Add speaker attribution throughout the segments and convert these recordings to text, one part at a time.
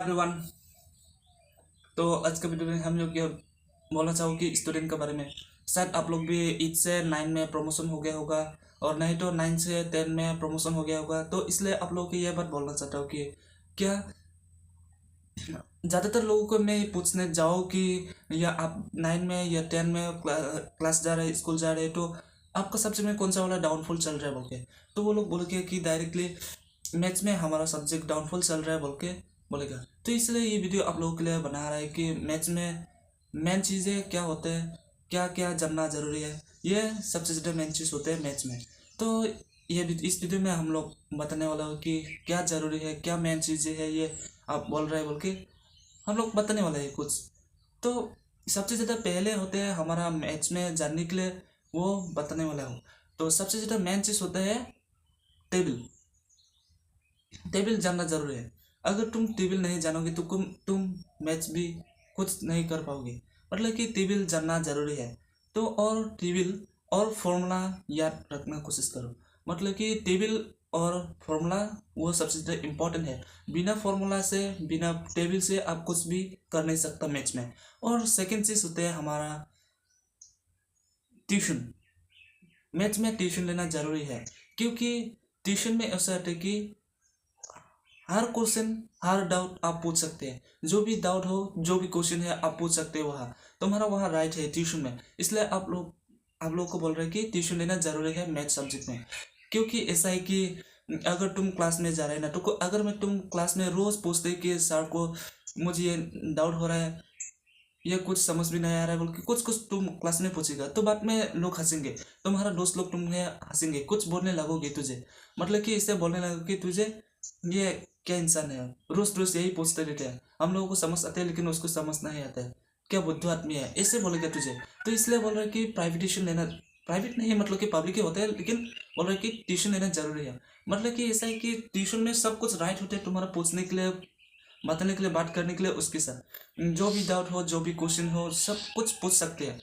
Speaker 1: Everyone. तो आज के वीडियो में हम लोग ये बोलना चाहो कि स्टूडेंट के बारे में। शायद आप लोग भी 8 से 9 में प्रमोशन हो गया होगा, और नहीं तो 9 से 10 में प्रमोशन हो गया होगा। तो इसलिए आप लोगों को ये बात बोलना चाहता हूँ कि क्या ज़्यादातर लोगों को मैं पूछने जाओ कि या आप 9 में या 10 में क्लास जा रहे, स्कूल जा रहे, तो आपका सबसे में कौन सा वाला डाउनफॉल चल रहा है बोल के, तो वो लोग बोल के कि डायरेक्टली मैथ्स में हमारा सब्जेक्ट डाउनफॉल चल रहा है बोल के बोलेगा। तो इसलिए ये वीडियो आप लोगों के लिए बना रहा है कि मैथ्स में मेन चीज़ें क्या होते हैं, क्या क्या जानना ज़रूरी है, ये सबसे ज़्यादा मेन चीज़ होते हैं मैथ्स में। तो इस वीडियो में हम लोग बताने वाला हो कि क्या ज़रूरी है, क्या मेन चीज़ें है, ये आप बोल रहे हैं बोल के हम लोग बताने वाले हैं कुछ। तो सबसे ज़्यादा पहले होते हैं हमारा मैथ्स में जानने के लिए, वो बताने वाला हूँ। तो सबसे ज़्यादा मेन चीज़ होता है टेबल। टेबल जानना जरूरी है। अगर तुम टेबल नहीं जानोगे तो तुम मैथ्स भी कुछ नहीं कर पाओगे। मतलब कि टेबल जानना जरूरी है। तो और टेबल और फॉर्मूला याद रखना कोशिश करो। मतलब कि टेबल और फॉर्मूला वो सबसे ज़्यादा इम्पोर्टेंट है। बिना फॉर्मूला से, बिना टेबल से आप कुछ भी कर नहीं सकता मैथ्स में। और सेकेंड चीज़ होता है हमारा ट्यूशन। मैथ्स में ट्यूशन लेना जरूरी है, क्योंकि ट्यूशन में ऐसा होता है कि हर क्वेश्चन, हर डाउट आप पूछ सकते हैं। जो भी डाउट हो, जो भी क्वेश्चन है आप पूछ सकते हो वहाँ। तुम्हारा वहाँ राइट है ट्यूशन में। इसलिए आप लोग को बोल रहे हैं कि ट्यूशन लेना जरूरी है मैथ सब्जेक्ट में। क्योंकि ऐसा है कि अगर तुम क्लास में जा रहे हैं ना, तो अगर मैं तुम क्लास में रोज़ पूछते कि सर को मुझे ये डाउट हो रहा है, ये कुछ समझ भी नहीं आ रहा है बोल के कुछ कुछ तुम क्लास में पूछेगा, तो बाद में लोग हंसेंगे, तुम्हारा दोस्त लोग तुम्हें हंसेंगे, कुछ बोलने लगोगे तुझे। मतलब कि इससे बोलने लगोगे तुझे ये क्या इंसान है, रोज रोज यही पूछते रहते हैं, हम लोगों को समझ आते हैं लेकिन उसको समझ नहीं आता है, क्या बुद्धू आदमी है, ऐसे बोलेगा तुझे। तो इसलिए बोल रहे हैं कि प्राइवेट ट्यूशन लेना, प्राइवेट नहीं मतलब कि पब्लिक ही होता है, लेकिन बोल रहे हैं कि ट्यूशन लेना जरूरी है। मतलब कि ऐसा है कि ट्यूशन में सब कुछ राइट होता है तुम्हारा पूछने के लिए, बताने के लिए, बात करने के लिए। उसके साथ जो भी डाउट हो, जो भी क्वेश्चन हो, सब कुछ पूछ सकते हैं।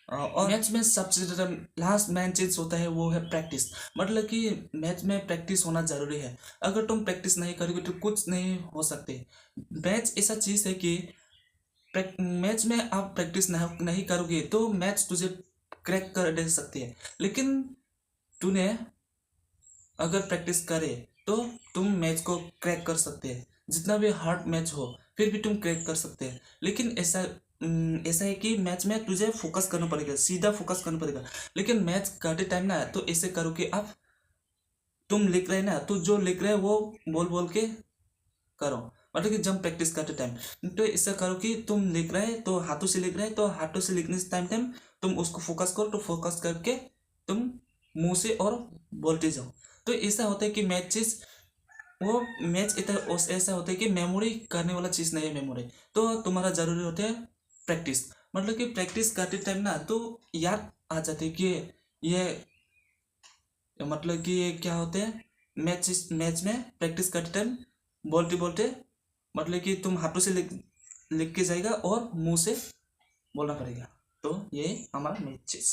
Speaker 1: और मैथ्स में सबसे ज़्यादा लास्ट मेन चीज़ होता है वो है प्रैक्टिस। मतलब कि मैथ्स में प्रैक्टिस होना ज़रूरी है। अगर तुम प्रैक्टिस नहीं करोगे तो कुछ नहीं हो सकते। मैथ्स ऐसा चीज़ है कि मैथ्स में आप प्रैक्टिस नहीं करोगे तो मैथ्स तुझे क्रैक कर दे सकती है। लेकिन तूने अगर प्रैक्टिस करे तो तुम मैच को क्रैक कर सकते हैं। जितना भी हार्ड मैच हो फिर भी तुम क्रैक कर सकते हैं। लेकिन ऐसा है कि मैच में तुझे फोकस करना पड़ेगा, सीधा फोकस करना पड़ेगा। लेकिन मैच करते टाइम ना तो ऐसे करो कि आप, तुम लिख रहे हैं ना, तो जो लिख रहे हैं वो बोल बोल के करो। मतलब कि जब प्रैक्टिस करते टाइम तो ऐसा करो कि तुम लिख रहे हैं तो हाथों से लिख रहे हैं, तो हाथों से लिखने से टाइम टाइम तुम उसको फोकस करो, तो फोकस करके तुम मुंह से और बोलते जाओ। तो ऐसा होता है कि मैथ चीज, वो मैच इतना ऐसा होता है कि मेमोरी करने वाला चीज़ नहीं है मेमोरी। तो तुम्हारा जरूरी होता है प्रैक्टिस। मतलब कि प्रैक्टिस करते टाइम ना तो याद आ जाते कि ये, मतलब कि ये क्या होते हैं मैच, मैच में प्रैक्टिस करते टाइम बोलते बोलते, मतलब कि तुम हाथों से लिख लिख के जाएगा और मुंह से बोलना पड़ेगा। तो ये हमारा मैथ चीज़।